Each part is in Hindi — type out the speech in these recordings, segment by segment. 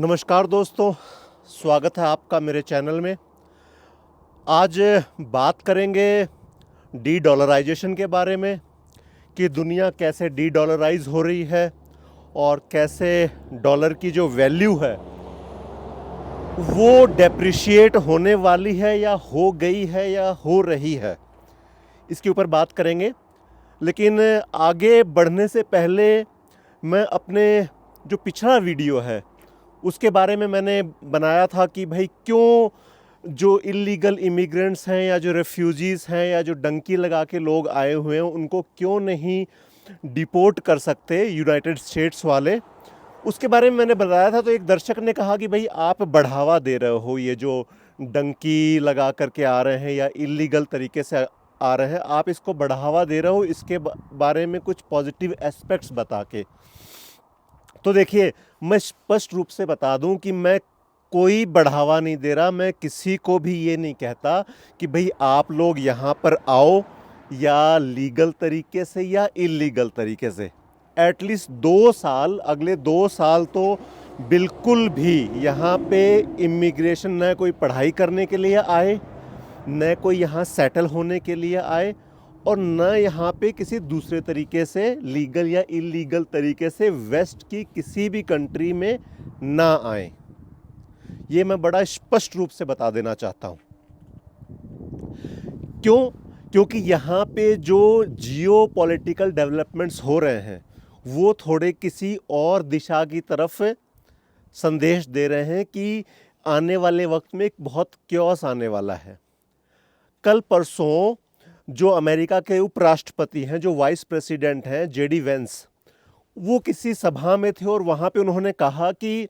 नमस्कार दोस्तों, स्वागत है आपका मेरे चैनल में। आज बात करेंगे डी डॉलराइजेशन के बारे में कि दुनिया कैसे डी डॉलराइज हो रही है और कैसे डॉलर की जो वैल्यू है वो डेप्रिशिएट होने वाली है या हो गई है या हो रही है, इसके ऊपर बात करेंगे। लेकिन आगे बढ़ने से पहले मैं अपने जो पिछला वीडियो है उसके बारे में मैंने बनाया था कि भाई क्यों जो इलीगल इमिग्रेंट्स हैं या जो रेफ्यूजीज़ हैं या जो डंकी लगा के लोग आए हुए हैं उनको क्यों नहीं डिपोर्ट कर सकते यूनाइटेड स्टेट्स वाले, उसके बारे में मैंने बताया था। तो एक दर्शक ने कहा कि भाई आप बढ़ावा दे रहे हो, ये जो डंकी लगा करके आ रहे हैं या इलीगल तरीके से आ रहे हैं, आप इसको बढ़ावा दे रहे हो, इसके बारे में कुछ पॉजिटिव एस्पेक्ट्स बता के। तो देखिए, मैं स्पष्ट रूप से बता दूं कि मैं कोई बढ़ावा नहीं दे रहा। मैं किसी को भी ये नहीं कहता कि भाई आप लोग यहाँ पर आओ, या लीगल तरीके से या इलीगल तरीके से। एटलीस्ट 2 साल, अगले 2 साल तो बिल्कुल भी यहाँ पे इमिग्रेशन न कोई पढ़ाई करने के लिए आए, न कोई यहाँ सेटल होने के लिए आए, और न यहाँ पे किसी दूसरे तरीके से लीगल या इलीगल तरीके से वेस्ट की किसी भी कंट्री में ना आए। ये मैं बड़ा स्पष्ट रूप से बता देना चाहता हूँ। क्यों? क्योंकि यहाँ पे जो जियो पॉलिटिकल डेवलपमेंट्स हो रहे हैं वो थोड़े किसी और दिशा की तरफ संदेश दे रहे हैं कि आने वाले वक्त में एक बहुत क्योस आने वाला है। कल परसों जो अमेरिका के उपराष्ट्रपति हैं, जो वाइस प्रेसिडेंट हैं, जेडी वेंस, वो किसी सभा में थे और वहाँ पे उन्होंने कहा कि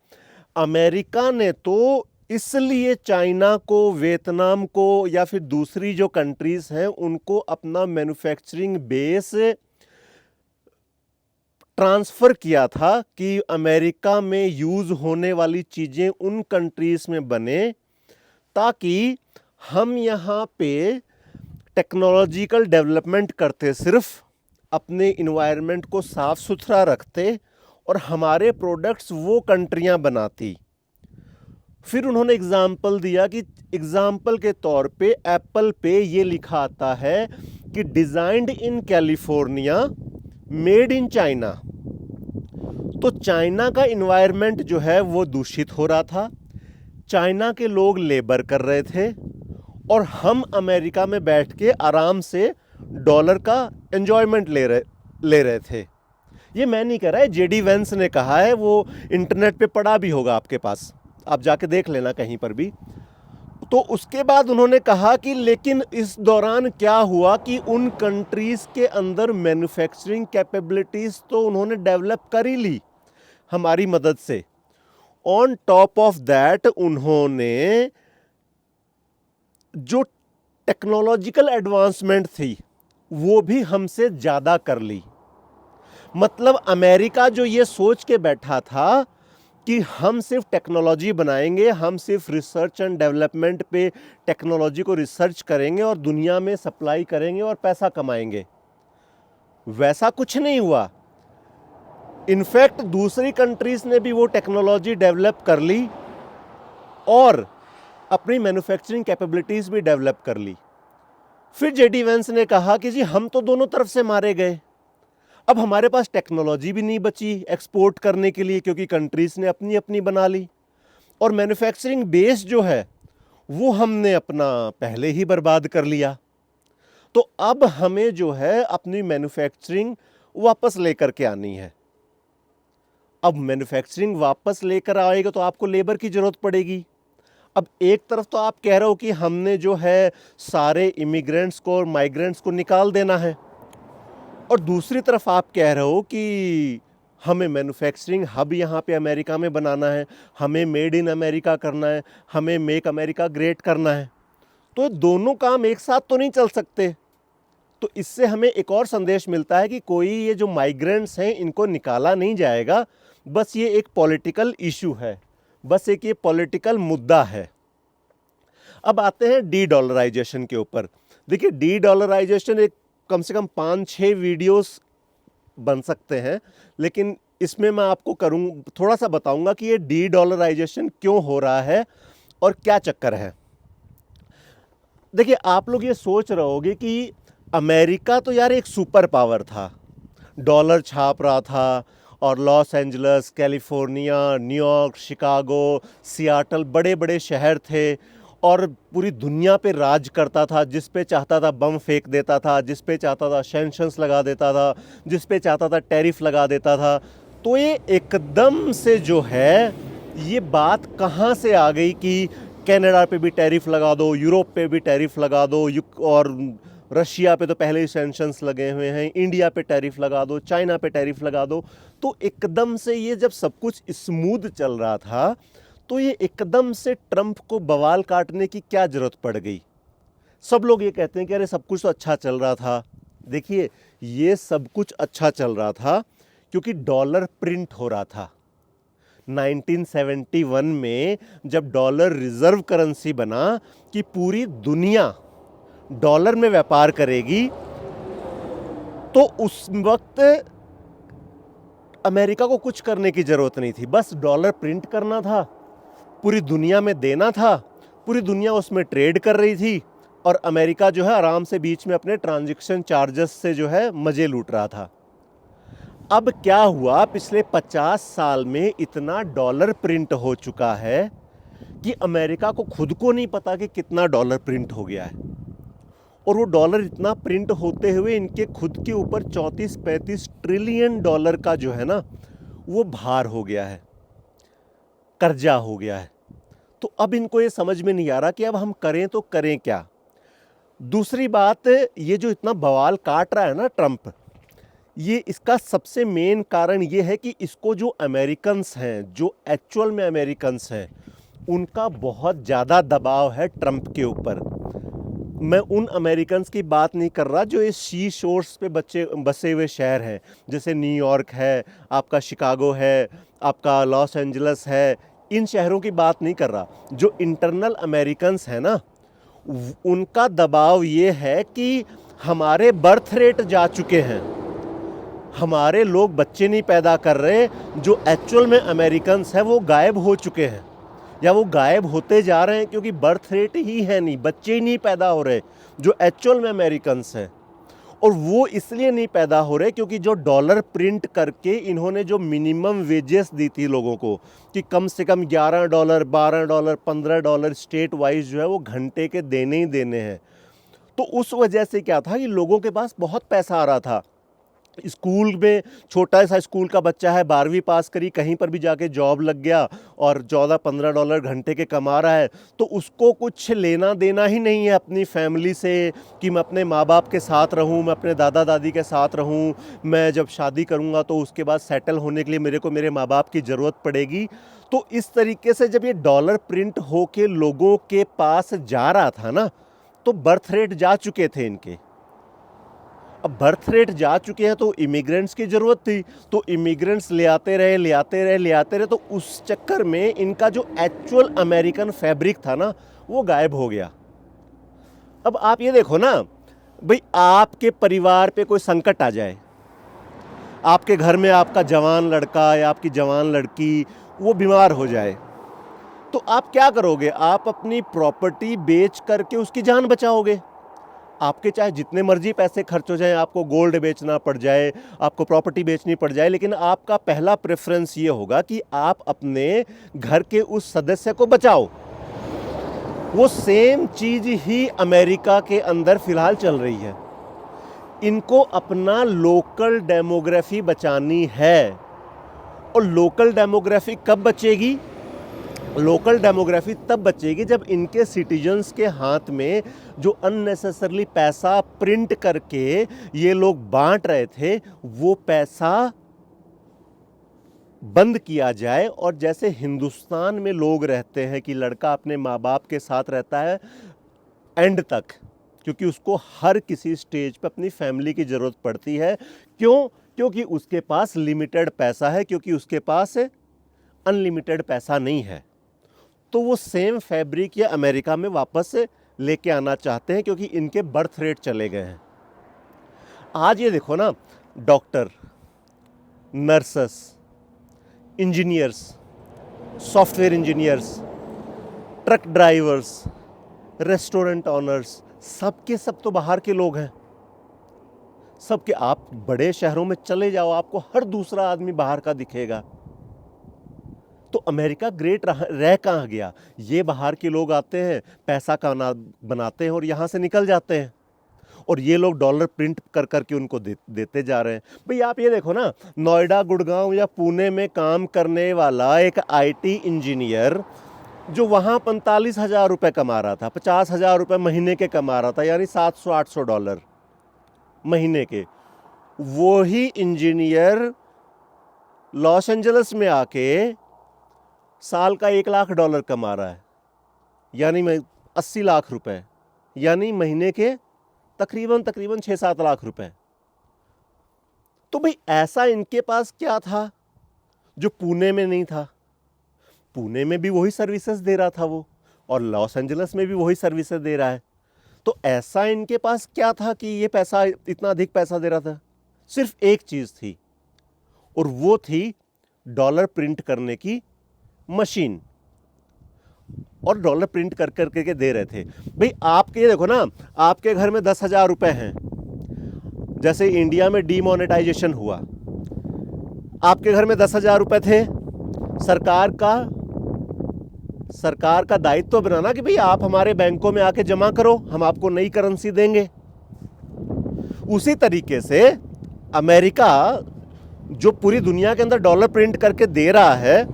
अमेरिका ने तो इसलिए चाइना को, वियतनाम को या फिर दूसरी जो कंट्रीज़ हैं उनको अपना मैन्युफैक्चरिंग बेस ट्रांसफ़र किया था कि अमेरिका में यूज़ होने वाली चीज़ें उन कंट्रीज़ में बने, ताकि हम यहाँ पे टेक्नोलॉजिकल डेवलपमेंट करते, सिर्फ अपने इन्वायरमेंट को साफ सुथरा रखते और हमारे प्रोडक्ट्स वो कंट्रियां बनाती। फिर उन्होंने एग्जाम्पल दिया कि एग्जाम्पल के तौर पे एप्पल पे ये लिखा आता है कि designed in California, made in China. तो चाइना का इन्वायरमेंट जो है वो दूषित हो रहा था, चाइना के लोग लेबर कर रहे थे और हम अमेरिका में बैठ के आराम से डॉलर का एंजॉयमेंट ले रहे थे। ये मैं नहीं कह रहा है, जेडी वेंस ने कहा है, वो इंटरनेट पे पड़ा भी होगा आपके पास, आप जाके देख लेना कहीं पर भी। तो उसके बाद उन्होंने कहा कि लेकिन इस दौरान क्या हुआ कि उन कंट्रीज़ के अंदर मैन्युफैक्चरिंग कैपेबिलिटीज़ तो उन्होंने डेवलप कर ही ली हमारी मदद से। ऑन टॉप ऑफ दैट उन्होंने जो टेक्नोलॉजिकल एडवांसमेंट थी वो भी हमसे ज़्यादा कर ली। मतलब अमेरिका जो ये सोच के बैठा था कि हम सिर्फ टेक्नोलॉजी बनाएंगे, हम सिर्फ रिसर्च एंड डेवलपमेंट पे टेक्नोलॉजी को रिसर्च करेंगे और दुनिया में सप्लाई करेंगे और पैसा कमाएंगे, वैसा कुछ नहीं हुआ। इनफैक्ट दूसरी कंट्रीज़ ने भी वो टेक्नोलॉजी डेवलप कर ली और अपनी मैन्युफैक्चरिंग कैपेबिलिटीज़ भी डेवलप कर ली। फिर जेडी वेंस ने कहा कि जी हम तो दोनों तरफ से मारे गए, अब हमारे पास टेक्नोलॉजी भी नहीं बची एक्सपोर्ट करने के लिए, क्योंकि कंट्रीज़ ने अपनी अपनी बना ली, और मैन्युफैक्चरिंग बेस जो है वो हमने अपना पहले ही बर्बाद कर लिया। तो अब हमें जो है अपनी मैन्युफैक्चरिंग वापस लेकर के आनी है। अब मैन्युफैक्चरिंग वापस लेकर आएगा तो आपको लेबर की ज़रूरत पड़ेगी। अब एक तरफ तो आप कह रहे हो कि हमने जो है सारे इमिग्रेंट्स को और माइग्रेंट्स को निकाल देना है, और दूसरी तरफ आप कह रहे हो कि हमें मैन्युफैक्चरिंग हब यहाँ पे अमेरिका में बनाना है, हमें मेड इन अमेरिका करना है, हमें मेक अमेरिका ग्रेट करना है। तो दोनों काम एक साथ तो नहीं चल सकते। तो इससे हमें एक और संदेश मिलता है कि कोई ये जो माइग्रेंट्स हैं इनको निकाला नहीं जाएगा, बस ये एक पॉलिटिकल इशू है, बस एक ये पॉलिटिकल मुद्दा है। अब आते हैं डी डॉलराइजेशन के ऊपर। देखिए, डी डॉलराइजेशन एक कम से कम 5-6 वीडियोस बन सकते हैं, लेकिन इसमें मैं आपको थोड़ा सा बताऊंगा कि ये डी डॉलराइजेशन क्यों हो रहा है और क्या चक्कर है। देखिए, आप लोग ये सोच रहे होगे कि अमेरिका तो यार एक सुपर पावर था, डॉलर छाप रहा था और Los Angeles, California, New York, Chicago, Seattle बड़े बड़े शहर थे और पूरी दुनिया पे राज करता था। जिस पे चाहता था बम फेंक देता था, जिस पे चाहता था सैंक्शंस लगा देता था, जिस पे चाहता था टैरिफ लगा देता था। तो ये एकदम से जो है ये बात कहाँ से आ गई कि कनाडा पे भी टैरिफ लगा दो, यूरोप पे भी टैरिफ लगा दो, और रशिया पे तो पहले ही सैंक्शंस लगे हुए हैं, इंडिया पे टैरिफ लगा दो, चाइना पे टैरिफ लगा दो। तो एकदम से ये जब सब कुछ स्मूथ चल रहा था तो ये एकदम से ट्रंप को बवाल काटने की क्या जरूरत पड़ गई। सब लोग ये कहते हैं कि अरे सब कुछ तो अच्छा चल रहा था। देखिए, ये सब कुछ अच्छा चल रहा था क्योंकि डॉलर प्रिंट हो रहा था। 1971 में जब डॉलर रिजर्व करेंसी बना कि पूरी दुनिया डॉलर में व्यापार करेगी, तो उस वक्त अमेरिका को कुछ करने की जरूरत नहीं थी, बस डॉलर प्रिंट करना था, पूरी दुनिया में देना था, पूरी दुनिया उसमें ट्रेड कर रही थी और अमेरिका जो है आराम से बीच में अपने ट्रांजैक्शन चार्जेस से जो है मजे लूट रहा था। अब क्या हुआ, पिछले 50 साल में इतना डॉलर प्रिंट हो चुका है कि अमेरिका को खुद को नहीं पता कि कितना डॉलर प्रिंट हो गया है। और वो डॉलर इतना प्रिंट होते हुए इनके खुद के ऊपर 34-35 ट्रिलियन डॉलर का जो है ना वो भार हो गया है, कर्जा हो गया है। तो अब इनको ये समझ में नहीं आ रहा कि अब हम करें तो करें क्या। दूसरी बात, ये जो इतना बवाल काट रहा है ना ट्रंप, ये इसका सबसे मेन कारण ये है कि इसको जो अमेरिकन्स हैं, जो एक्चुअल में अमेरिकन्स हैं, उनका बहुत ज़्यादा दबाव है ट्रंप के ऊपर। मैं उन अमेरिकन्स की बात नहीं कर रहा जो इस सी शोर्स पे बसे हुए शहर हैं, जैसे न्यूयॉर्क है, आपका शिकागो है, आपका लॉस एंजलस है, इन शहरों की बात नहीं कर रहा। जो इंटरनल अमेरिकन्स हैं ना, उनका दबाव ये है कि हमारे बर्थ रेट जा चुके हैं, हमारे लोग बच्चे नहीं पैदा कर रहे, जो एक्चुअल में अमेरिकन्स हैं वो गायब हो चुके हैं या वो गायब होते जा रहे हैं क्योंकि बर्थ रेट ही है नहीं, बच्चे ही नहीं पैदा हो रहे जो एक्चुअल में अमेरिकन्स हैं। और वो इसलिए नहीं पैदा हो रहे क्योंकि जो डॉलर प्रिंट करके इन्होंने जो मिनिमम वेजेस दी थी लोगों को कि कम से कम $11, $12, $15 स्टेट वाइज जो है वो घंटे के देने ही देने हैं। तो उस वजह से क्या था कि लोगों के पास बहुत पैसा आ रहा था। स्कूल में छोटा सा स्कूल का बच्चा है, 12वीं पास करी, कहीं पर भी जाके जॉब लग गया और $14-15 घंटे के कमा रहा है, तो उसको कुछ लेना देना ही नहीं है अपनी फैमिली से कि मैं अपने माँ बाप के साथ रहूँ, मैं अपने दादा दादी के साथ रहूँ, मैं जब शादी करूँगा तो उसके बाद सेटल होने के लिए मेरे को मेरे माँ बाप की ज़रूरत पड़ेगी। तो इस तरीके से जब ये डॉलर प्रिंट होके लोगों के पास जा रहा था ना, तो बर्थ रेट जा चुके थे इनके। अब बर्थ रेट जा चुके हैं तो इमिग्रेंट्स की ज़रूरत थी, तो इमिग्रेंट्स ले आते रहे, तो उस चक्कर में इनका जो एक्चुअल अमेरिकन फैब्रिक था ना वो गायब हो गया। अब आप ये देखो ना भाई, आपके परिवार पे कोई संकट आ जाए, आपके घर में आपका जवान लड़का या आपकी जवान लड़की वो बीमार हो जाए, तो आप क्या करोगे? आप अपनी प्रॉपर्टी बेच करके उसकी जान बचाओगे। आपके चाहे जितने मर्जी पैसे खर्च हो जाए, आपको गोल्ड बेचना पड़ जाए, आपको प्रॉपर्टी बेचनी पड़ जाए, लेकिन आपका पहला प्रेफरेंस ये होगा कि आप अपने घर के उस सदस्य को बचाओ। वो सेम चीज ही अमेरिका के अंदर फिलहाल चल रही है। इनको अपना लोकल डेमोग्राफी बचानी है। और लोकल डेमोग्राफी कब बचेगी? लोकल डेमोग्राफी तब बचेगी जब इनके सिटीजन्स के हाथ में जो अननेसेसरली पैसा प्रिंट करके ये लोग बांट रहे थे वो पैसा बंद किया जाए। और जैसे हिंदुस्तान में लोग रहते हैं कि लड़का अपने माँ बाप के साथ रहता है एंड तक, क्योंकि उसको हर किसी स्टेज पे अपनी फैमिली की ज़रूरत पड़ती है। क्यों? क्योंकि उसके पास लिमिटेड पैसा है, क्योंकि उसके पास अनलिमिटेड पैसा नहीं है। तो वो सेम फैब्रिक ये अमेरिका में वापस लेके आना चाहते हैं क्योंकि इनके बर्थ रेट चले गए हैं। आज ये देखो ना, doctor, nurses, engineers, software engineers, truck drivers, restaurant honours, सब के सब तो बाहर के लोग हैं। सबके, आप बड़े शहरों में चले जाओ, आपको हर दूसरा आदमी बाहर का दिखेगा। तो अमेरिका ग्रेट रह कहाँ गया? ये बाहर के लोग आते हैं, पैसा बनाते हैं और यहाँ से निकल जाते हैं, और ये लोग डॉलर प्रिंट कर करके उनको देते जा रहे हैं। भाई आप ये देखो ना, नोएडा, गुड़गांव या पुणे में काम करने वाला एक आईटी इंजीनियर जो वहाँ 45,000 रुपये कमा रहा था, 50,000 रुपये महीने के कमा रहा था, यानी $700-800 महीने के, वो ही इंजीनियर लॉस एंजलिस में आके साल का $1 लाख कमा रहा है, यानी 80 लाख रुपए, यानी महीने के तकरीबन 6-7 लाख रुपए। तो भाई ऐसा इनके पास क्या था जो पुणे में नहीं था? पुणे में भी वही सर्विसेज दे रहा था वो, और लॉस एंजलिस में भी वही सर्विसेज दे रहा है। तो ऐसा इनके पास क्या था कि ये पैसा, इतना अधिक पैसा दे रहा था? सिर्फ एक चीज थी, और वो थी डॉलर प्रिंट करने की मशीन, और डॉलर प्रिंट कर करके दे रहे थे। भाई आपके, ये देखो ना, आपके घर में 10,000 रुपए हैं, जैसे इंडिया में डीमोनेटाइजेशन हुआ, आपके घर में 10,000 रुपए थे, सरकार का दायित्व बनाना कि भाई आप हमारे बैंकों में आके जमा करो, हम आपको नई करेंसी देंगे। उसी तरीके से अमेरिका जो पूरी दुनिया के अंदर डॉलर प्रिंट करके दे रहा है,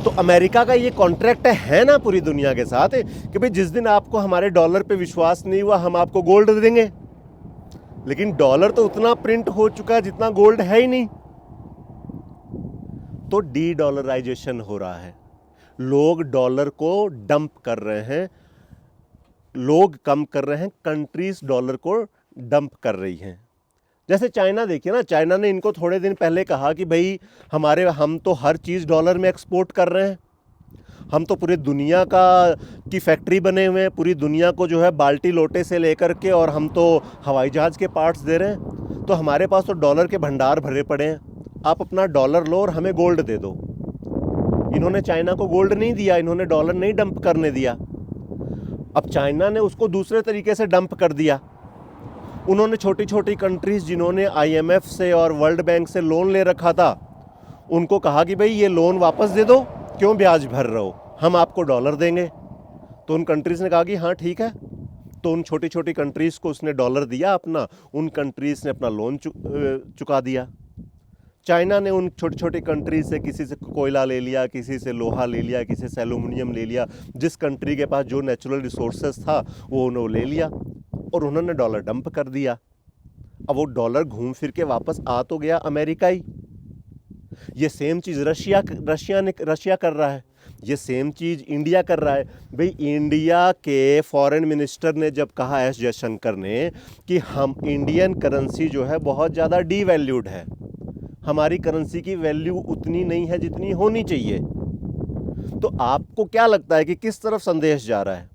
तो अमेरिका का ये कॉन्ट्रैक्ट है ना पूरी दुनिया के साथ कि भाई जिस दिन आपको हमारे डॉलर पे विश्वास नहीं हुआ, हम आपको गोल्ड देंगे। लेकिन डॉलर तो उतना प्रिंट हो चुका है जितना गोल्ड है ही नहीं। तो डी डॉलराइजेशन हो रहा है, लोग डॉलर को डंप कर रहे हैं, लोग कम कर रहे हैं, कंट्रीज डॉलर को डंप कर रही हैं। जैसे चाइना देखिए ना, चाइना ने इनको थोड़े दिन पहले कहा कि भाई हम तो हर चीज़ डॉलर में एक्सपोर्ट कर रहे हैं, हम तो पूरी दुनिया की फैक्ट्री बने हुए हैं, पूरी दुनिया को जो है बाल्टी लोटे से लेकर के, और हम तो हवाई जहाज़ के पार्ट्स दे रहे हैं, तो हमारे पास तो डॉलर के भंडार भरे पड़े हैं, आप अपना डॉलर लो और हमें गोल्ड दे दो। इन्होंने चाइना को गोल्ड नहीं दिया, इन्होंने डॉलर नहीं डंप करने दिया। अब चाइना ने उसको दूसरे तरीके से डंप कर दिया। उन्होंने छोटी छोटी कंट्रीज जिन्होंने आईएमएफ से और वर्ल्ड बैंक से लोन ले रखा था, उनको कहा कि भाई ये लोन वापस दे दो, क्यों ब्याज भर रहे हो, हम आपको डॉलर देंगे। तो उन कंट्रीज़ ने कहा कि हाँ ठीक है। तो उन छोटी छोटी कंट्रीज़ को उसने डॉलर दिया अपना, उन कंट्रीज़ ने अपना लोन चुका दिया। चाइना ने उन छोटी छोटी कंट्री से किसी से कोयला ले लिया, किसी से लोहा ले लिया, किसी से एल्यूमिनियम ले लिया, जिस कंट्री के पास जो नेचुरल रिसोर्सेज था वो उन्होंने ले लिया, और उन्होंने डॉलर डंप कर दिया। अब वो डॉलर घूम फिर के वापस आ तो गया अमेरिका ही। ये सेम चीज़ रशिया कर रहा है, ये सेम चीज़ इंडिया कर रहा है। भाई इंडिया के फॉरेन मिनिस्टर ने जब कहा, एस जयशंकर ने, कि हम इंडियन करेंसी जो है बहुत ज़्यादा डीवैल्यूड है, हमारी करेंसी की वैल्यू उतनी नहीं है जितनी होनी चाहिए, तो आपको क्या लगता है कि किस तरफ संदेश जा रहा है?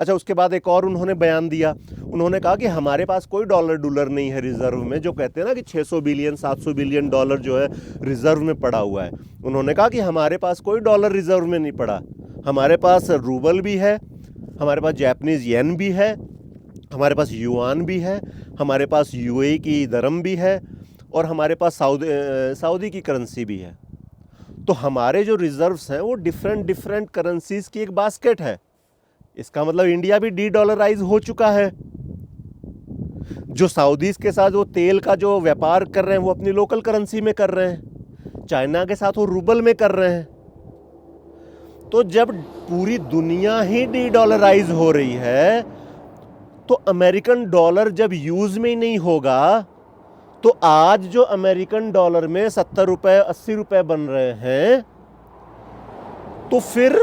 अच्छा, उसके बाद एक और उन्होंने बयान दिया, उन्होंने कहा कि हमारे पास कोई डॉलर नहीं है रिजर्व में, जो कहते हैं ना कि 600 बिलियन 700 बिलियन डॉलर जो है रिजर्व में पड़ा हुआ है। उन्होंने कहा कि हमारे पास कोई डॉलर रिजर्व में नहीं पड़ा, हमारे पास रूबल भी है, हमारे पास जापानीज येन भी है, हमारे पास युआन भी है, हमारे पास यूएई की दरम भी है, और हमारे पास सऊदी की करेंसी भी है। तो हमारे जो रिजर्व्स हैं वो डिफरेंट करेंसीज की एक बास्केट है। इसका मतलब इंडिया भी डी डॉलराइज हो चुका है। जो सऊदीज के साथ वो तेल का जो व्यापार कर रहे हैं वो अपनी लोकल करेंसी में कर रहे हैं, चाइना के साथ वो रूबल में कर रहे हैं। तो जब पूरी दुनिया ही डी डॉलराइज हो रही है, तो अमेरिकन डॉलर जब यूज में ही नहीं होगा, तो आज जो अमेरिकन डॉलर में 70 रुपए 80 रुपए बन रहे हैं, तो फिर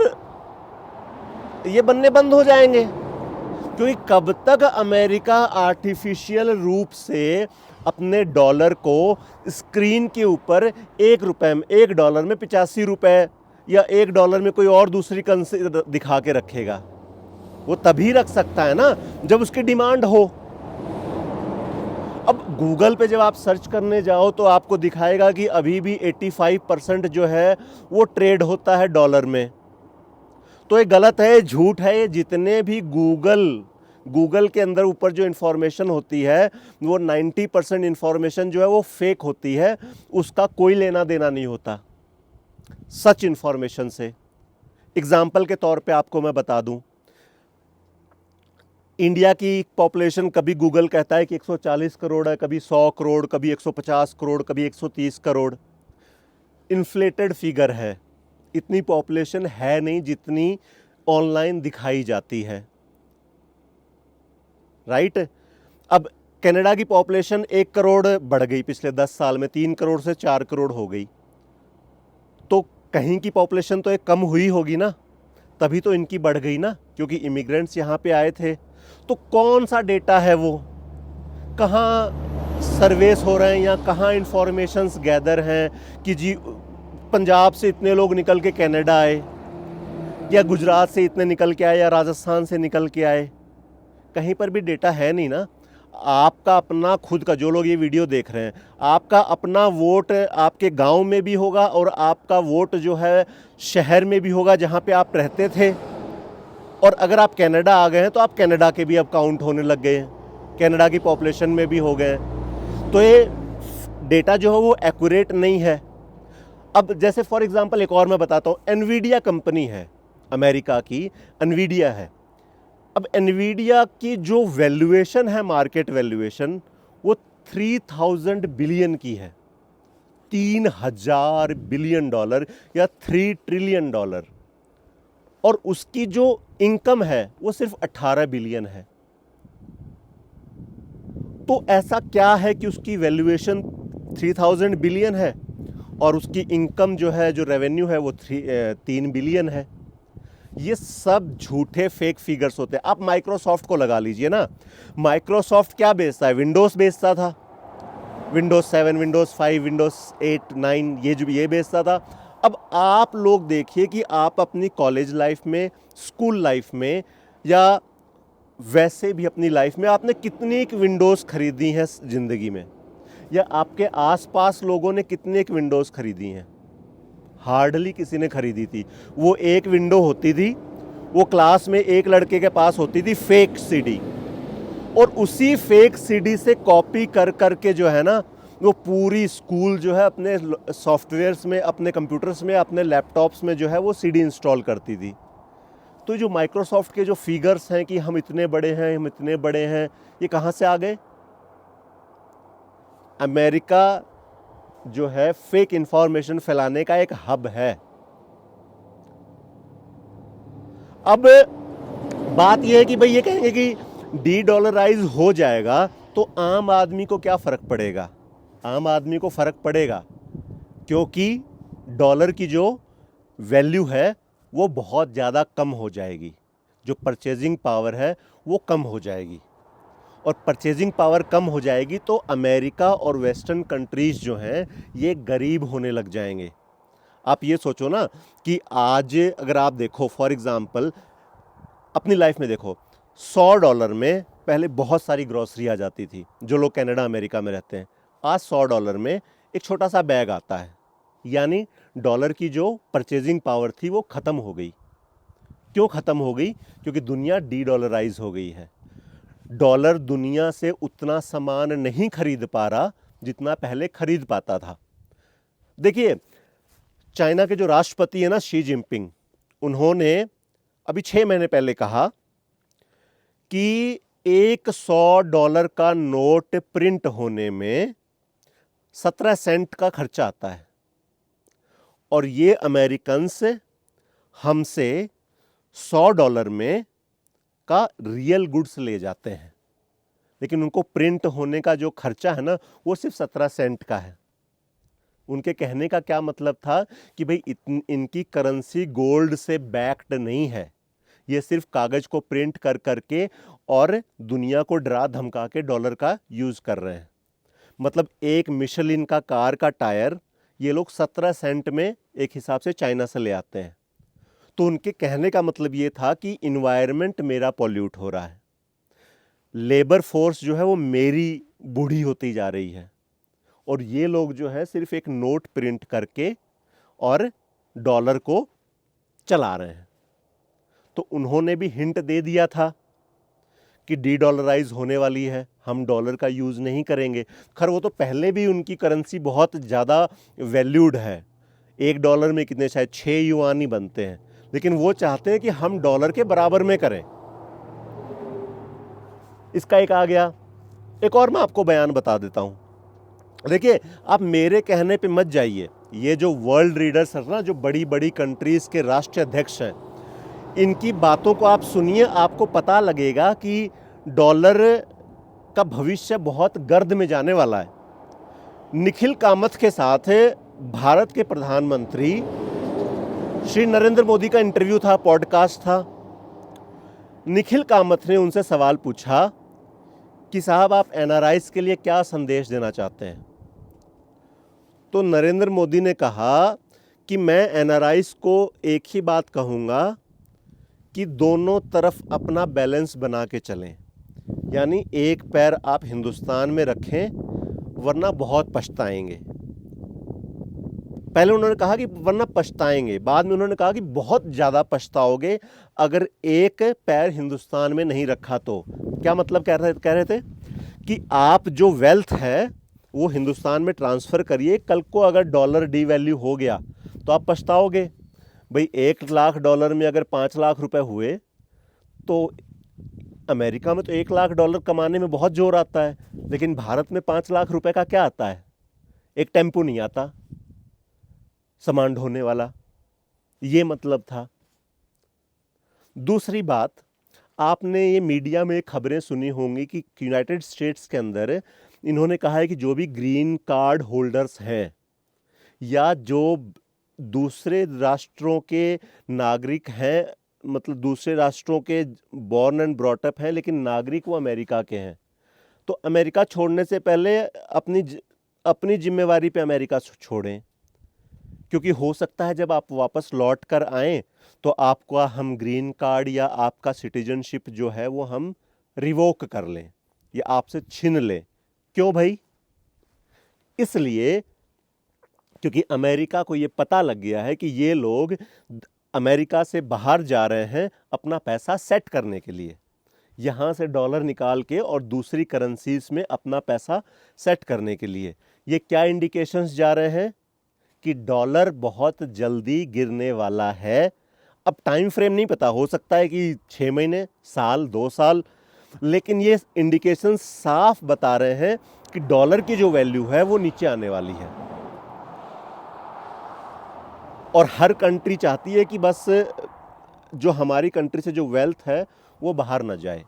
ये बनने बंद हो जाएंगे। क्योंकि कब तक अमेरिका आर्टिफिशियल रूप से अपने डॉलर को स्क्रीन के ऊपर $1 में 85 रुपए या $1 में कोई और दूसरी करेंसी दिखा के रखेगा? वो तभी रख सकता है ना जब उसकी डिमांड हो। अब गूगल पे जब आप सर्च करने जाओ तो आपको दिखाएगा कि अभी भी 85% जो है वो ट्रेड होता है डॉलर में। तो ये गलत है, झूठ है। ये जितने भी गूगल के अंदर ऊपर जो इन्फॉर्मेशन होती है वो 90% इन्फॉर्मेशन जो है वो फेक होती है, उसका कोई लेना देना नहीं होता सच इन्फॉर्मेशन से। एग्जाम्पल के तौर पे आपको मैं बता दूं, इंडिया की पॉपुलेशन कभी गूगल कहता है कि 140 करोड़ है, कभी 100 करोड़, कभी 150 करोड़, कभी 130 करोड़। इन्फ्लेटेड फिगर है, इतनी पॉपुलेशन है नहीं जितनी ऑनलाइन दिखाई जाती है, राइट। अब कनाडा की पॉपुलेशन 1 करोड़ बढ़ गई पिछले 10 साल में, 3 करोड़ से 4 करोड़ हो गई। तो कहीं की पॉपुलेशन तो एक कम हुई होगी ना, तभी तो इनकी बढ़ गई ना, क्योंकि इमिग्रेंट्स यहाँ पे आए थे। तो कौन सा डेटा है वो, कहाँ सर्वेस हो रहे हैं या कहाँ इंफॉर्मेशंस गैदर हैं कि जी पंजाब से इतने लोग निकल के कनाडा आए, या गुजरात से इतने निकल के आए, या राजस्थान से निकल के आए। कहीं पर भी डेटा है नहीं ना। आपका अपना खुद का, जो लोग ये वीडियो देख रहे हैं, आपका अपना वोट आपके गांव में भी होगा और आपका वोट जो है शहर में भी होगा जहां पे आप रहते थे। और अगर आप कनाडा आ गए हैं तो आप कनाडा के भी अब काउंट होने लग गए हैं, कनाडा की पॉपुलेशन में भी हो गए हैं। तो ये डेटा जो है वो एक्यूरेट नहीं है। अब जैसे फॉर एग्जांपल एक और मैं बताता हूँ, एनवीडिया कंपनी है, अमेरिका की एनवीडिया है। अब एनवीडिया की जो वैल्यूएशन है, मार्केट वैल्यूएशन, वो 3000 बिलियन की है, 3000 बिलियन डॉलर या 3 ट्रिलियन डॉलर। और उसकी जो इनकम है वो सिर्फ 18 बिलियन है। तो ऐसा क्या है कि उसकी वैल्यूएशन 3000 बिलियन है और उसकी इनकम जो है, जो रेवेन्यू है, वो 3 बिलियन है। ये सब झूठे फेक फिगर्स होते हैं। आप माइक्रोसॉफ्ट को लगा लीजिए ना, माइक्रोसॉफ्ट क्या बेचता है, विंडोज़ बेचता था, विंडोज़ 7, विंडोज़ 5, विंडोज़ 8, 9, ये बेचता था। अब आप लोग देखिए कि आप अपनी कॉलेज लाइफ में, स्कूल लाइफ में, या वैसे भी अपनी लाइफ में आपने कितनी विंडोज़ खरीदी हैं ज़िंदगी में, या आपके आसपास लोगों ने कितनी विंडोज़ खरीदी हैं? हार्डली किसी ने खरीदी थी। वो एक विंडो होती थी, वो क्लास में एक लड़के के पास होती थी, फेक सीडी, और उसी फेक सीडी से कॉपी कर करके जो है ना, वो पूरी स्कूल जो है अपने सॉफ्टवेयर्स में, अपने कंप्यूटर्स में, अपने लैपटॉप्स में जो है वो सीडी इंस्टॉल करती थी। तो जो माइक्रोसॉफ्ट के जो फिगर्स हैं कि हम इतने बड़े हैं, हम इतने बड़े हैं, ये कहाँ से आ गए? अमेरिका जो है फेक इंफॉर्मेशन फैलाने का एक हब है। अब बात यह है कि भाई ये कहेंगे कि डी डॉलराइज हो जाएगा तो आम आदमी को क्या फर्क पड़ेगा? आम आदमी को फर्क पड़ेगा, क्योंकि डॉलर की जो वैल्यू है वो बहुत ज़्यादा कम हो जाएगी, जो परचेजिंग पावर है वो कम हो जाएगी। और परचेजिंग पावर कम हो जाएगी तो अमेरिका और वेस्टर्न कंट्रीज़ जो हैं ये गरीब होने लग जाएंगे। आप ये सोचो ना कि आज अगर आप देखो, फॉर एग्ज़ाम्पल अपनी लाइफ में देखो, $100 में पहले बहुत सारी ग्रॉसरी आ जाती थी। जो लोग कनाडा अमेरिका में रहते हैं, आज $100 में एक छोटा सा बैग आता है। यानी डॉलर की जो परचेजिंग पावर थी वो ख़त्म हो गई। क्यों ख़त्म हो गई? क्योंकि दुनिया डी डॉलराइज हो गई है। डॉलर दुनिया से उतना सामान नहीं खरीद पा रहा जितना पहले खरीद पाता था। देखिए, चाइना के जो राष्ट्रपति है ना, शी जिनपिंग, उन्होंने अभी 6 महीने पहले कहा कि एक $100 का नोट प्रिंट होने में 17 सेंट का खर्चा आता है, और ये अमेरिकन्स हमसे $100 में का रियल गुड्स ले जाते हैं, लेकिन उनको प्रिंट होने का जो खर्चा है ना वो सिर्फ 17 सेंट का है। उनके कहने का क्या मतलब था कि भाई इनकी करेंसी गोल्ड से बैक्ड नहीं है, ये सिर्फ कागज को प्रिंट कर करके और दुनिया को डरा धमका के डॉलर का यूज कर रहे हैं। मतलब एक मिशेलिन का कार का टायर ये लोग 17 सेंट में एक हिसाब से चाइना से ले आते हैं। तो उनके कहने का मतलब ये था कि इन्वायरमेंट मेरा पॉल्यूट हो रहा है, लेबर फोर्स जो है वो मेरी बूढ़ी होती जा रही है और ये लोग जो है सिर्फ एक नोट प्रिंट करके और डॉलर को चला रहे हैं। तो उन्होंने भी हिंट दे दिया था कि डी डॉलराइज होने वाली है, हम डॉलर का यूज़ नहीं करेंगे। खैर वो तो पहले भी उनकी करेंसी बहुत ज़्यादा वैल्यूड है, $1 में कितने, शायद 6 युआन ही बनते हैं, लेकिन वो चाहते हैं कि हम डॉलर के बराबर में करें। इसका एक आ गया। एक और मैं आपको बयान बता देता हूँ। देखिए, आप मेरे कहने पे मत जाइए, ये जो वर्ल्ड लीडर्स हैं ना, जो बड़ी बड़ी कंट्रीज़ के राष्ट्रीय अध्यक्ष हैं, इनकी बातों को आप सुनिए, आपको पता लगेगा कि डॉलर का भविष्य बहुत गर्द में जाने वाला है। निखिल कामत के साथ भारत के प्रधानमंत्री श्री नरेंद्र मोदी का इंटरव्यू था, पॉडकास्ट था। निखिल कामत ने उनसे सवाल पूछा कि साहब आप एनआरआईज के लिए क्या संदेश देना चाहते हैं। तो नरेंद्र मोदी ने कहा कि मैं एनआरआईज को एक ही बात कहूँगा कि दोनों तरफ अपना बैलेंस बना के चलें, यानी एक पैर आप हिंदुस्तान में रखें वरना बहुत पछताएंगे। पहले उन्होंने कहा कि वरना पछताएंगे, बाद में उन्होंने कहा कि बहुत ज़्यादा पछताओगे अगर एक पैर हिंदुस्तान में नहीं रखा तो। क्या मतलब कह रहे थे कि आप जो वेल्थ है वो हिंदुस्तान में ट्रांसफ़र करिए, कल को अगर डॉलर डीवैल्यू हो गया तो आप पछताओगे। भाई $1 लाख में अगर 5 लाख रुपए हुए तो अमेरिका में तो $1 लाख कमाने में बहुत जोर आता है, लेकिन भारत में 5 लाख रुपए का क्या आता है? एक टेम्पो नहीं आता सामान ढोने वाला। ये मतलब था। दूसरी बात, आपने ये मीडिया में खबरें सुनी होंगी कि यूनाइटेड स्टेट्स के अंदर इन्होंने कहा है कि जो भी ग्रीन कार्ड होल्डर्स हैं या जो दूसरे राष्ट्रों के नागरिक हैं, मतलब दूसरे राष्ट्रों के बॉर्न एंड ब्रॉटअप हैं लेकिन नागरिक वो अमेरिका के हैं, तो अमेरिका छोड़ने से पहले अपनी जिम्मेवारी पे अमेरिका छोड़ें, क्योंकि हो सकता है जब आप वापस लौट कर आएँ तो आपका हम ग्रीन कार्ड या आपका सिटीजनशिप जो है वो हम रिवोक कर लें या आपसे छीन लें। क्यों भाई? इसलिए क्योंकि अमेरिका को ये पता लग गया है कि ये लोग अमेरिका से बाहर जा रहे हैं अपना पैसा सेट करने के लिए, यहाँ से डॉलर निकाल के और दूसरी करेंसीज में अपना पैसा सेट करने के लिए। ये क्या इंडिकेशंस जा रहे हैं कि डॉलर बहुत जल्दी गिरने वाला है। अब टाइम फ्रेम नहीं पता, हो सकता है कि 6 महीने, साल, 2 साल, लेकिन ये इंडिकेशन साफ बता रहे हैं कि डॉलर की जो वैल्यू है वो नीचे आने वाली है। और हर कंट्री चाहती है कि बस जो हमारी कंट्री से जो वेल्थ है वो बाहर ना जाए।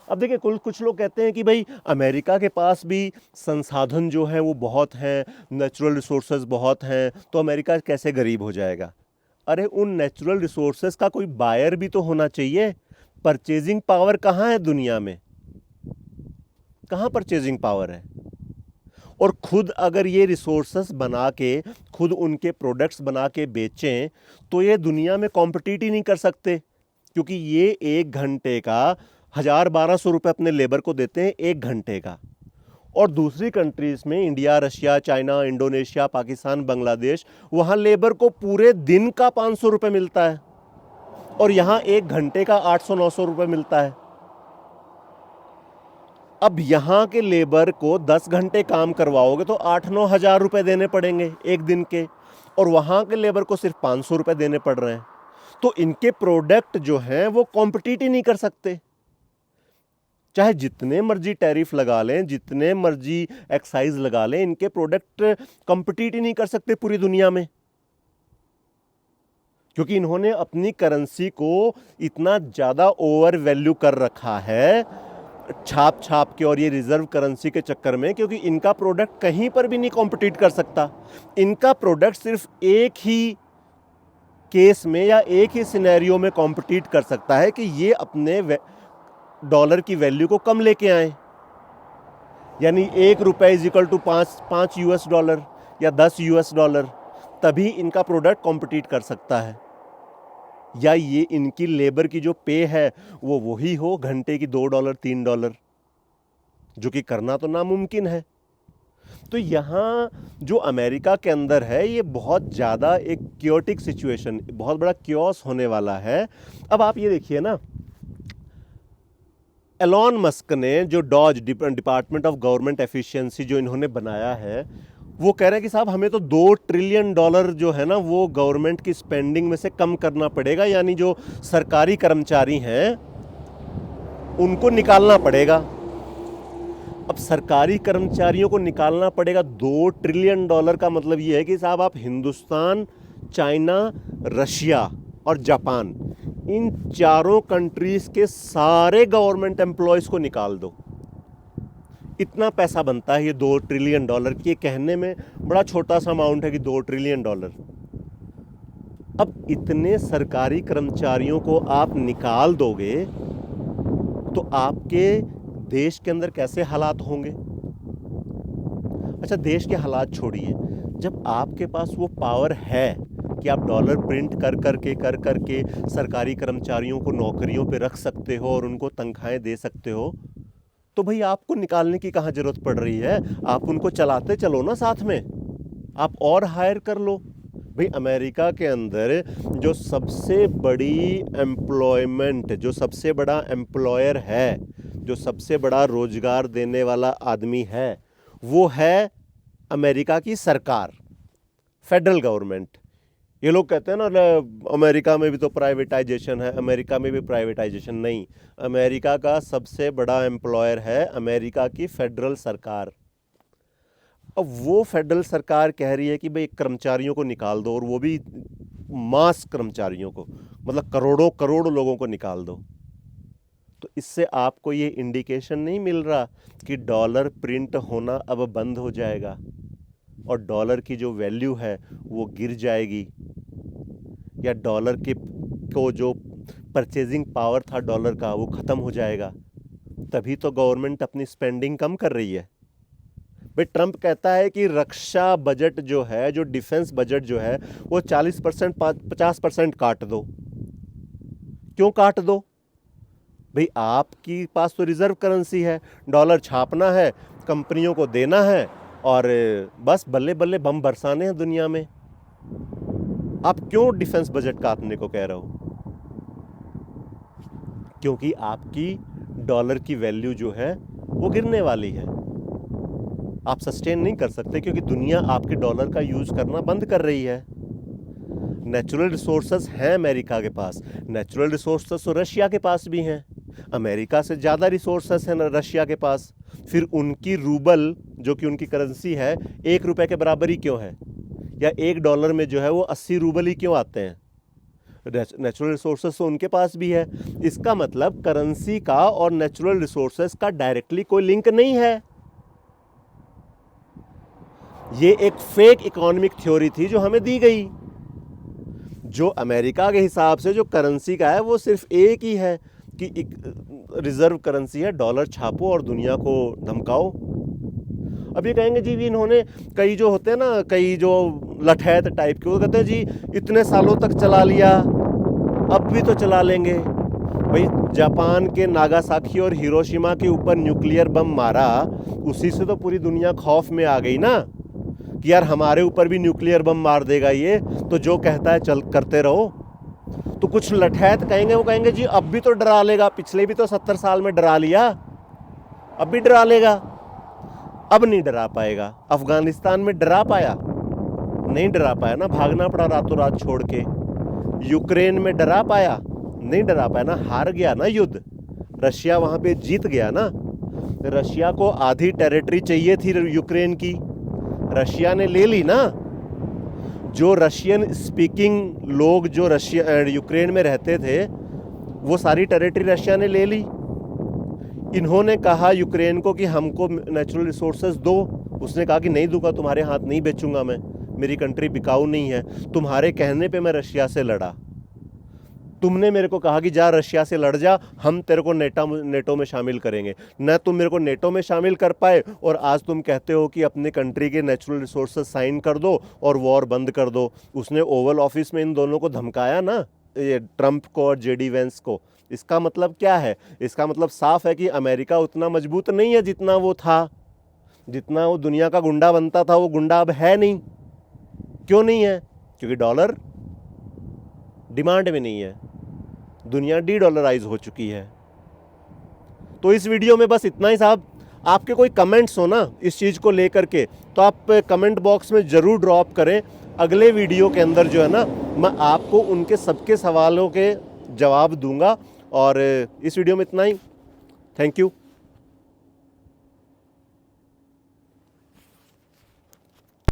अब देखिए, कुछ लोग कहते हैं कि भाई अमेरिका के पास भी संसाधन जो है वो बहुत हैं, नेचुरल रिसोर्सेज बहुत हैं, तो अमेरिका कैसे गरीब हो जाएगा? अरे उन नेचुरल रिसोर्सेज का कोई बायर भी तो होना चाहिए। परचेजिंग पावर कहाँ है दुनिया में? कहाँ परचेजिंग पावर है? और खुद अगर ये रिसोर्सेस बना के, खुद उनके प्रोडक्ट्स बना के बेचें तो ये दुनिया में कॉम्पिटिट ही नहीं कर सकते, क्योंकि ये 1 घंटे का 1000-1200 रुपये अपने लेबर को देते हैं 1 घंटे का। और दूसरी कंट्रीज़ में, India, Russia, China, Indonesia, Pakistan, Bangladesh, वहाँ लेबर को पूरे दिन का 500 रुपये मिलता है और यहाँ 1 घंटे का 800-900 रुपये मिलता है। अब यहाँ के लेबर को 10 घंटे काम करवाओगे तो 8-9 हज़ार रुपये देने पड़ेंगे एक दिन के, और वहाँ के लेबर को सिर्फ 500 रुपये देने पड़ रहे हैं। तो इनके प्रोडक्ट जो हैं वो कॉम्पिटिट ही नहीं कर सकते। चाहे जितने मर्जी टैरिफ लगा लें, जितने मर्जी एक्साइज लगा लें, इनके प्रोडक्ट कॉम्पिटिट ही नहीं कर सकते पूरी दुनिया में, क्योंकि इन्होंने अपनी करेंसी को इतना ज़्यादा ओवर वैल्यू कर रखा है छाप के और ये रिजर्व करेंसी के चक्कर में, क्योंकि इनका प्रोडक्ट कहीं पर भी नहीं कॉम्पिटिट कर सकता। इनका प्रोडक्ट सिर्फ एक ही केस में या एक ही सिनेरियो में कॉम्पिटिट कर सकता है कि ये अपने डॉलर की वैल्यू को कम लेके आए, यानी $1 इजिकल टू 5 US डॉलर या 10 US डॉलर, तभी इनका प्रोडक्ट कॉम्पिटिट कर सकता है। या ये इनकी लेबर की जो पे है वो वही हो घंटे की $2 $3। जो कि करना तो नामुमकिन है। तो यहाँ जो अमेरिका के अंदर है ये बहुत ज़्यादा एक क्योटिक सिचुएशन, बहुत बड़ा क्योस होने वाला है। अब आप ये देखिए ना, एलॉन मस्क ने जो DOGE department of government efficiency जो इन्होंने बनाया है, वो कह रहे हैं कि साहब हमें तो $2 ट्रिलियन जो है ना वो गवर्नमेंट की स्पेंडिंग में से कम करना पड़ेगा, यानी जो सरकारी कर्मचारी हैं उनको निकालना पड़ेगा। अब सरकारी कर्मचारियों को निकालना पड़ेगा, $2 ट्रिलियन का मतलब ये है कि साहब आप हिंदुस्तान, चाइना, रशिया और जापान, इन चारों कंट्रीज के सारे गवर्नमेंट एम्प्लॉयज़ को निकाल दो। इतना पैसा बनता है ये $2 ट्रिलियन की। ये कहने में बड़ा छोटा सा अमाउंट है कि $2 ट्रिलियन। अब इतने सरकारी कर्मचारियों को आप निकाल दोगे तो आपके देश के अंदर कैसे हालात होंगे? अच्छा, देश के हालात छोड़िए, जब आपके पास वो पावर है कि आप डॉलर प्रिंट कर करके सरकारी कर्मचारियों को नौकरियों पे रख सकते हो और उनको तनख्वाहें दे सकते हो, तो भाई आपको निकालने की कहाँ ज़रूरत पड़ रही है? आप उनको चलाते चलो ना, साथ में आप और हायर कर लो। भाई अमेरिका के अंदर जो सबसे बड़ी एम्प्लॉयमेंट, जो सबसे बड़ा एम्प्लॉयर है, जो सबसे बड़ा रोजगार देने वाला आदमी है, वो है अमेरिका की सरकार, फेडरल गवर्नमेंट। ये लोग कहते हैं ना अमेरिका में भी तो प्राइवेटाइजेशन है, अमेरिका में भी प्राइवेटाइजेशन नहीं। अमेरिका का सबसे बड़ा एम्प्लॉयर है अमेरिका की फेडरल सरकार। अब वो फेडरल सरकार कह रही है कि भाई कर्मचारियों को निकाल दो, और वो भी मास कर्मचारियों को, मतलब करोड़ों करोड़ लोगों को निकाल दो। तो इससे आपको ये इंडिकेशन नहीं मिल रहा कि डॉलर प्रिंट होना अब बंद हो जाएगा और डॉलर की जो वैल्यू है वो गिर जाएगी, या डॉलर को जो परचेजिंग पावर था डॉलर का वो ख़त्म हो जाएगा? तभी तो गवर्नमेंट अपनी स्पेंडिंग कम कर रही है। भाई ट्रंप कहता है कि रक्षा बजट जो है, जो डिफेंस बजट जो है, वो 40% 50% काट दो। क्यों काट दो? भाई आपके पास तो रिजर्व करेंसी है, डॉलर छापना है, कंपनियों को देना है और बस बल्ले बल्ले बम बरसाने हैं दुनिया में। आप क्यों डिफेंस बजट काटने को कह रहे हो? क्योंकि आपकी डॉलर की वैल्यू जो है वो गिरने वाली है। आप सस्टेन नहीं कर सकते क्योंकि दुनिया आपके डॉलर का यूज करना बंद कर रही है। नेचुरल रिसोर्सेस हैं अमेरिका के पास, नेचुरल रिसोर्सेस तो रशिया के पास भी हैं। अमेरिका से ज़्यादा रिसोर्सेस हैं रशिया के पास। फिर उनकी रूबल जो कि उनकी करेंसी है $1 के बराबर ही क्यों है, या $1 में जो है वो 80 रूबल ही क्यों आते हैं? नेचुरल रिसोर्सेस तो उनके पास भी है। इसका मतलब करेंसी का और नेचुरल रिसोर्सेस का डायरेक्टली कोई लिंक नहीं है। ये एक फेक इकोनॉमिक थ्योरी थी जो हमें दी गई। जो अमेरिका के हिसाब से जो करेंसी का है वो सिर्फ एक ही है कि रिजर्व करेंसी है, डॉलर छापो और दुनिया को धमकाओ। अब ये कहेंगे जी भी इन्होंने कई जो होते हैं ना, कई जो लठैत टाइप के, वो कहते हैं जी इतने सालों तक चला लिया अब भी तो चला लेंगे। भाई जापान के नागासाकी और हिरोशिमा के ऊपर न्यूक्लियर बम मारा, उसी से तो पूरी दुनिया खौफ में आ गई ना कि यार हमारे ऊपर भी न्यूक्लियर बम मार देगा ये, तो जो कहता है चल करते रहो। तो कुछ लठैत कहेंगे, वो कहेंगे जी अब भी तो डरा लेगा, पिछले भी तो 70 साल में डरा लिया, अब भी डरा लेगा। अब नहीं डरा पाएगा। अफगानिस्तान में डरा पाया? नहीं डरा पाया ना, भागना पड़ा रातों रात छोड़ के। यूक्रेन में डरा पाया? नहीं डरा पाया ना, हार गया ना युद्ध। रशिया वहां पे जीत गया ना। रशिया को आधी टेरिटरी चाहिए थी यूक्रेन की, रशिया ने ले ली ना। जो रशियन स्पीकिंग लोग जो यूक्रेन में रहते थे वो सारी टेरिटरी रशिया ने ले ली। इन्होंने कहा यूक्रेन को कि हमको नेचुरल रिसोर्सेज दो, उसने कहा कि नहीं दूंगा, तुम्हारे हाथ नहीं बेचूंगा मैं, मेरी कंट्री बिकाऊ नहीं है। तुम्हारे कहने पे मैं रशिया से लड़ा। तुमने मेरे को कहा कि जा रशिया से लड़ जा, हम तेरे को नेटो में शामिल करेंगे। न तुम मेरे को नेटो में शामिल कर पाए और आज तुम कहते हो कि अपने कंट्री के नेचुरल रिसोर्सेज साइन कर दो और वॉर बंद कर दो। उसने ओवल ऑफिस में इन दोनों को धमकाया ना ये ट्रंप को और जेडी वेंस को। इसका मतलब क्या है? इसका मतलब साफ है कि अमेरिका उतना मजबूत नहीं है जितना वो था। जितना वो दुनिया का गुंडा बनता था वो गुंडा अब है नहीं। क्यों नहीं है? क्योंकि डॉलर डिमांड में नहीं है, दुनिया डी-डॉलराइज हो चुकी है। तो इस वीडियो में बस इतना ही साहब। आपके कोई कमेंट्स हो ना इस चीज़ को लेकर के तो आप कमेंट बॉक्स में ज़रूर ड्रॉप करें। अगले वीडियो के अंदर जो है ना मैं आपको उनके सबके सवालों के जवाब दूंगा। और इस वीडियो में इतना ही। Thank you.